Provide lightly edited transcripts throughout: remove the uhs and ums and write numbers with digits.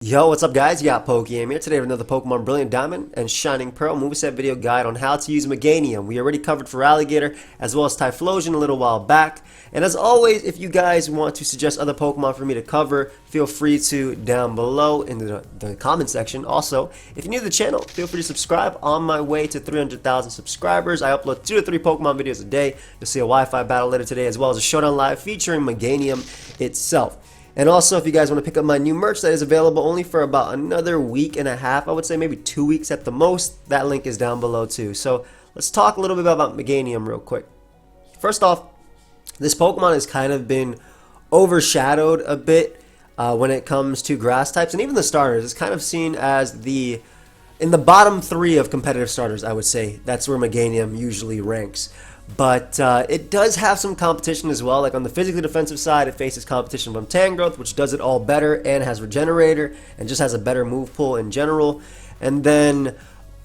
Yo, what's up guys? You got pokeaim here today with another Pokemon Brilliant Diamond and Shining Pearl Moveset video guide on how to use MEGANIUM. We already covered for Alligator as well as Typhlosion a little while back. And as always, if you guys want to suggest other Pokemon for me to cover, feel free to down below in the comment section. Also, if you're new to the channel, feel free to subscribe. On my way to 300,000 subscribers, I upload 2 to 3 Pokemon videos a day. You'll see a Wi-Fi battle later today as well as a Showdown Live featuring MEGANIUM itself. And also, if you guys want to pick up my new merch that is available only for about another week and a half, I would say maybe 2 weeks at the most, that link is down below too. So let's talk a little bit about MEGANIUM real quick. First off, this Pokemon has kind of been overshadowed a bit when it comes to grass types, and even the starters. It's kind of seen as in the bottom 3 of competitive starters, I would say. That's where MEGANIUM usually ranks. But it does have some competition as well. Like on the physically defensive side, it faces competition from Tangrowth, which does it all better and has Regenerator and just has a better move pool in general. And then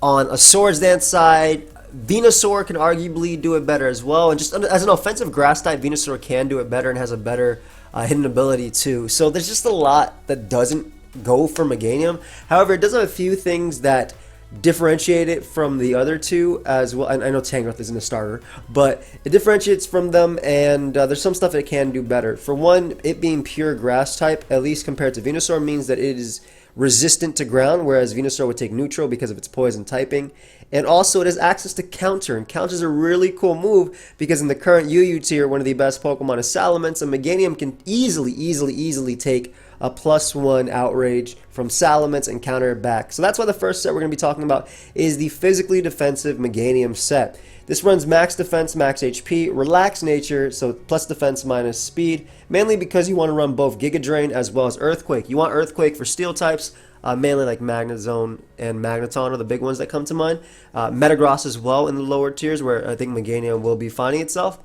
on a Swords Dance side, Venusaur can arguably do it better as well. And just as an offensive grass type, Venusaur can do it better and has a better hidden ability too. So there's just a lot that doesn't go for MEGANIUM. However, it does have a few things that differentiate it from the other two as well. And I know Tangrowth isn't a starter, but it differentiates from them, and there's some stuff it can do better. For one, it being pure grass type, at least compared to Venusaur, means that it is resistant to ground, whereas Venusaur would take neutral because of its poison typing. And also it has access to counter, and counter is a really cool move because in the current UU tier, one of the best Pokemon is Salamence, and MEGANIUM can easily take a +1 outrage from Salamence and counter it back. So that's why the first set we're going to be talking about is the physically defensive MEGANIUM set. This runs max defense, max HP, relaxed nature, so plus defense minus speed, mainly because you want to run both Giga Drain as well as Earthquake. You want Earthquake for steel types, mainly like Magnezone and Magneton are the big ones that come to mind. Metagross as well in the lower tiers where I think MEGANIUM will be finding itself.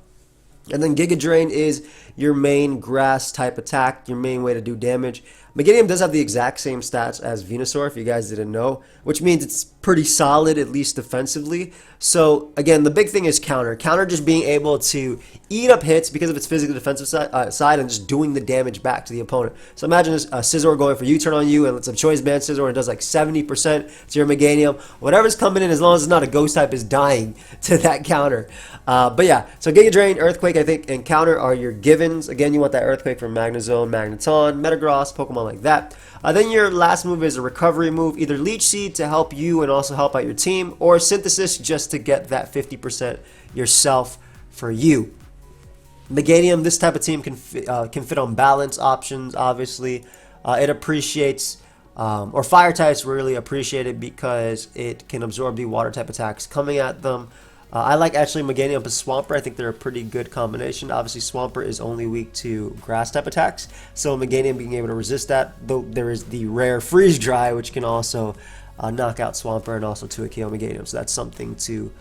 And then Giga Drain is your main grass type attack, your main way to do damage. MEGANIUM does have the exact same stats as Venusaur, if you guys didn't know, which means it's pretty solid, at least defensively. So, again, the big thing is counter. Counter just being able to eat up hits because of its physical defensive side and just doing the damage back to the opponent. So imagine a Scizor going for U-turn on you, and it's a Choice Band Scizor, and it does like 70% to your MEGANIUM. Whatever's coming in, as long as it's not a Ghost type, is dying to that counter. But yeah, so Giga Drain, Earthquake, I think, and counter are your givens. Again, you want that Earthquake from Magnezone, Magneton, Metagross, Pokemon like that. Then your last move is a recovery move, either Leech Seed to help you and also help out your team, or Synthesis just to get that 50% yourself for you. MEGANIUM, this type of team can fit on balance options, obviously. It appreciates, or fire types really appreciate it because it can absorb the water type attacks coming at them. I like actually MEGANIUM as Swampert. I think they're a pretty good combination. Obviously, Swampert is only weak to grass type attacks, so MEGANIUM being able to resist that, though there is the rare Freeze Dry, which can also knock out Swampert and also 2-KO MEGANIUM, so that's something to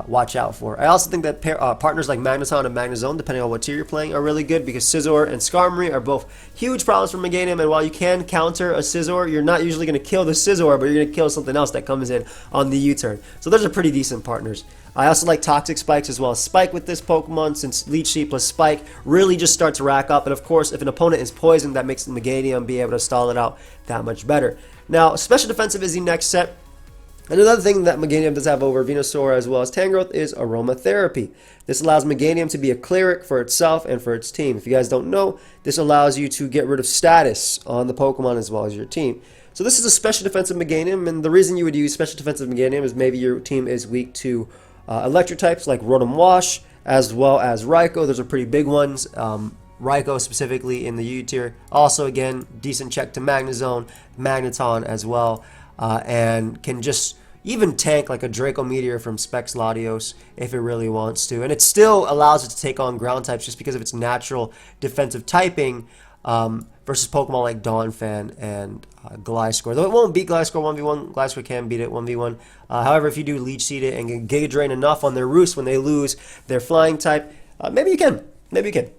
watch out for. I also think that partners like Magneton and Magnezone, depending on what tier you're playing, are really good because Scizor and Skarmory are both huge problems for MEGANIUM, and while you can counter a Scizor, you're not usually going to kill the Scizor, but you're going to kill something else that comes in on the U-turn. So those are pretty decent partners. I also like Toxic Spikes as well as Spike with this Pokemon, since Leech Seed plus Spike really just start to rack up. And of course, if an opponent is poisoned, that makes MEGANIUM be able to stall it out that much better. Now, Special Defensive is the next set. And another thing that MEGANIUM does have over Venusaur as well as Tangrowth is Aromatherapy. This allows MEGANIUM to be a cleric for itself and for its team. If you guys don't know, this allows you to get rid of status on the Pokemon as well as your team. So this is a Special Defensive MEGANIUM, and the reason you would use Special Defensive MEGANIUM is maybe your team is weak to electric types like Rotom Wash as well as Raikou. Those are pretty big ones. Raikou specifically in the U tier. Also, again, decent check to Magnezone, Magneton as well, and can just even tank like a Draco Meteor from Specs Latios if it really wants to. And it still allows it to take on ground types just because of its natural defensive typing versus Pokemon like Donphan and Gliscor. Though it won't beat Gliscor 1v1, Gliscor can beat it 1v1. However, if you do Leech Seed it and get Giga Drain enough on their roost when they lose their flying type, maybe you can. Maybe you can.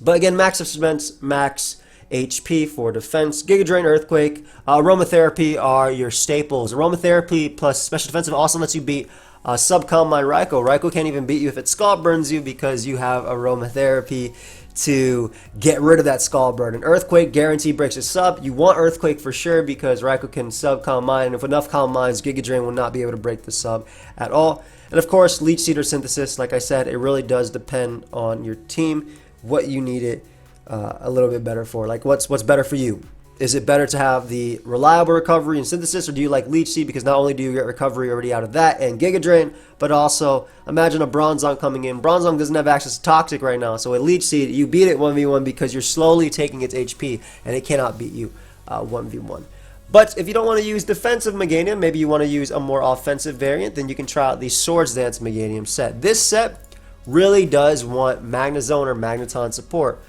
But again, max defense, max HP for defense. Giga Drain, Earthquake, Aromatherapy are your staples. Aromatherapy plus Special Defensive also lets you beat Subcom Raikou. Raikou can't even beat you if it Scald Burns you because you have Aromatherapy to get rid of that Skull Burn. And Earthquake guaranteed breaks a sub. You want Earthquake for sure because Raikou can sub Calm Mind. And if enough Calm Minds, Giga Drain will not be able to break the sub at all. And of course, Leech Seed or Synthesis, like I said, it really does depend on your team, what you need it a little bit better for. Like what's better for you? Is it better to have the reliable recovery and synthesis, or do you like Leech Seed because not only do you get recovery already out of that and Giga Drain, but also imagine a Bronzong coming in. Bronzong doesn't have access to Toxic right now, so with Leech Seed, you beat it 1v1 because you're slowly taking its HP, and it cannot beat you 1v1. But if you don't want to use defensive Meganium, maybe you want to use a more offensive variant, then you can try out the Swords Dance Meganium set. This set really does want Magnezone or Magneton support.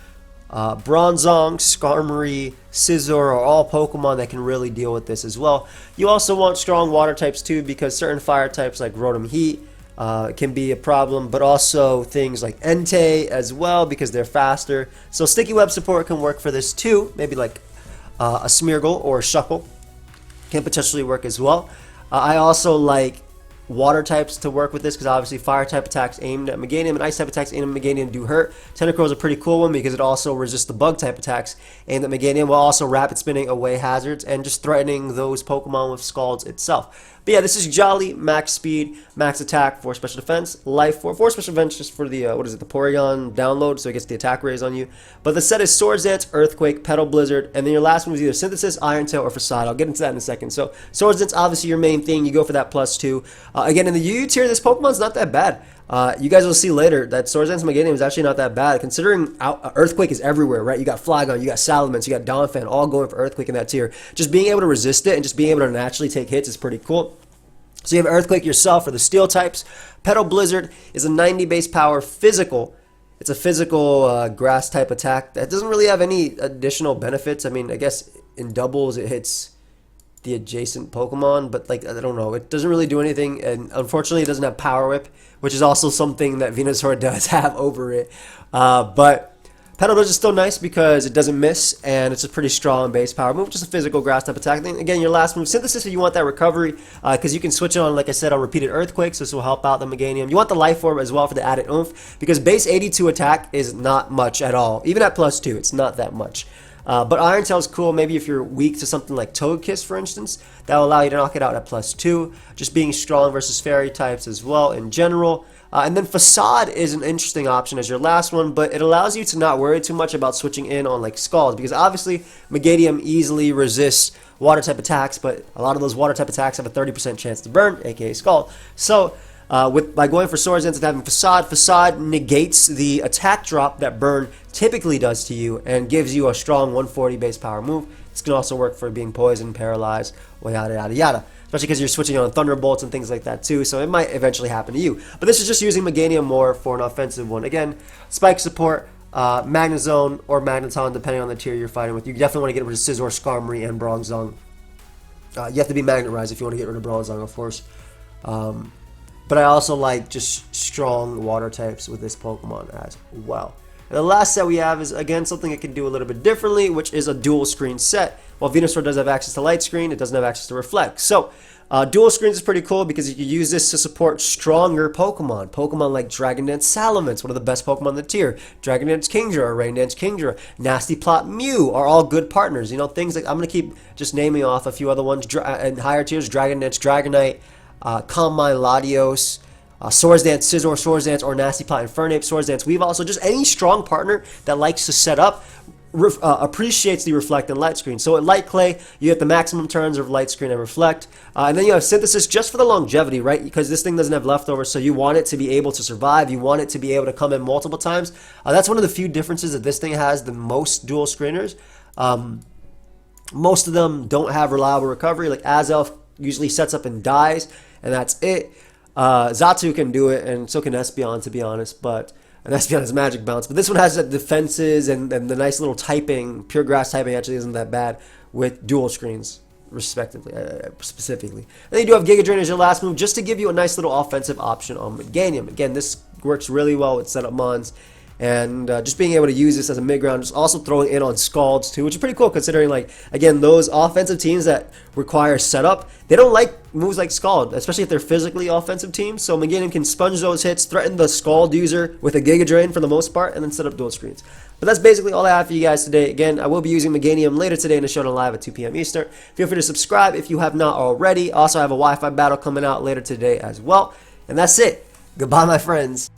Bronzong, Skarmory, Scizor are all Pokemon that can really deal with this as well. You also want strong water types too, because certain fire types like Rotom Heat can be a problem, but also things like Entei as well because they're faster. So Sticky Web support can work for this too. Maybe like a Smeargle or a Shuckle can potentially work as well. I also like water types to work with this because obviously fire type attacks aimed at Meganium and ice type attacks aimed at Meganium do hurt. Tentacruel is a pretty cool one because it also resists the bug type attacks aimed at Meganium while also rapid spinning away hazards and just threatening those Pokemon with Scalds itself. But yeah, this is Jolly, max speed, max attack, 4 special defense, life 4 special defense just for the, what is it, the Porygon download, so it gets the attack raise on you. But the set is Swords Dance, Earthquake, Petal Blizzard, and then your last one is either Synthesis, Iron Tail, or Facade. I'll get into that in a second. So Swords Dance, obviously your main thing, you go for that +2. Again, in the UU tier, this Pokemon's not that bad. You guys will see later that Swords Dance Meganium is actually not that bad, considering Earthquake is everywhere, right? You got Flygon, you got Salamence, you got Donphan, all going for Earthquake in that tier. Just being able to resist it and just being able to naturally take hits is pretty cool. So you have Earthquake yourself for the Steel types. Petal Blizzard is a 90 base power physical. It's a physical grass type attack that doesn't really have any additional benefits. I mean, I guess in doubles it hits the adjacent Pokemon, but like, I don't know, it doesn't really do anything, and unfortunately it doesn't have Power Whip, which is also something that Venusaur does have over it. But Petal Blizzard is still nice because it doesn't miss, and it's a pretty strong base power move, just a physical grass type attack. Then again, your last move, Synthesis, if you want that recovery, because you can switch it on, like I said, on repeated Earthquakes, so this will help out the Meganium. You want the Life Orb as well for the added oomph, because base 82 attack is not much at all. Even at +2, it's not that much. But Iron Tail is cool, maybe if you're weak to something like Togekiss, for instance. That will allow you to knock it out at +2. Just being strong versus fairy types as well in general. And then Facade is an interesting option as your last one, but it allows you to not worry too much about switching in on like Scalds, because obviously Meganium easily resists water type attacks, but a lot of those water type attacks have a 30% chance to burn, aka Scald. So by going for Swords Dance and having Facade, Facade negates the attack drop that Burn typically does to you and gives you a strong 140 base power move. This can also work for being poisoned, paralyzed, or yada yada yada. Especially because you're switching on Thunderbolts and things like that too, so it might eventually happen to you. But this is just using Meganium more for an offensive one. Again, Spike support, Magnezone or Magneton, depending on the tier you're fighting with. You definitely want to get rid of Scizor, Skarmory, and Bronzong. You have to be Magnerized if you want to get rid of Bronzong, of course. But I also like just strong water types with this Pokemon as well. And the last set we have is, again, something it can do a little bit differently, which is a dual screen set. While Venusaur does have access to Light Screen, it doesn't have access to Reflect. So, dual screens is pretty cool because you can use this to support stronger Pokemon. Pokemon like Dragon Dance Salamence, one of the best Pokemon in the tier. Dragon Dance Kingdra or Rain Dance Kingdra. Nasty Plot Mew are all good partners. You know, things like, I'm going to keep just naming off a few other ones. In higher tiers, Dragon Dance Dragonite, Calm Mind Latios, Swords Dance Scizor, Swords Dance, or Nasty Plot Infernape, Swords Dance Weavile. So just any strong partner that likes to set up appreciates the Reflect and Light Screen. So at Light Clay, you get the maximum turns of Light Screen and Reflect. And then you have Synthesis just for the longevity, right? Because this thing doesn't have leftovers, so you want it to be able to survive. You want it to be able to come in multiple times. That's one of the few differences that this thing has than most dual screeners. Most of them don't have reliable recovery. Like Azelf usually sets up and dies, and that's it. Xatu can do it, and so can Espeon, to be honest, and Espeon has Magic Bounce. But this one has the defenses and the nice little typing. Pure Grass typing actually isn't that bad with dual screens, respectively, specifically. And then you do have Giga Drain as your last move, just to give you a nice little offensive option on Meganium. Again, this works really well with setup mons, and just being able to use this as a mid-ground, just also throwing in on Scalds too, which is pretty cool considering, like, again, those offensive teams that require setup, they don't like moves like Scald, especially if they're physically offensive teams. So Meganium can sponge those hits, threaten the Scald user with a Giga Drain for the most part, and then set up dual screens. But that's basically all I have for you guys today. Again, I will be using Meganium later today in the show live at 2 p.m. Eastern. Feel free to subscribe if you have not already. Also, I have a Wi-Fi battle coming out later today as well. And that's it. Goodbye, my friends.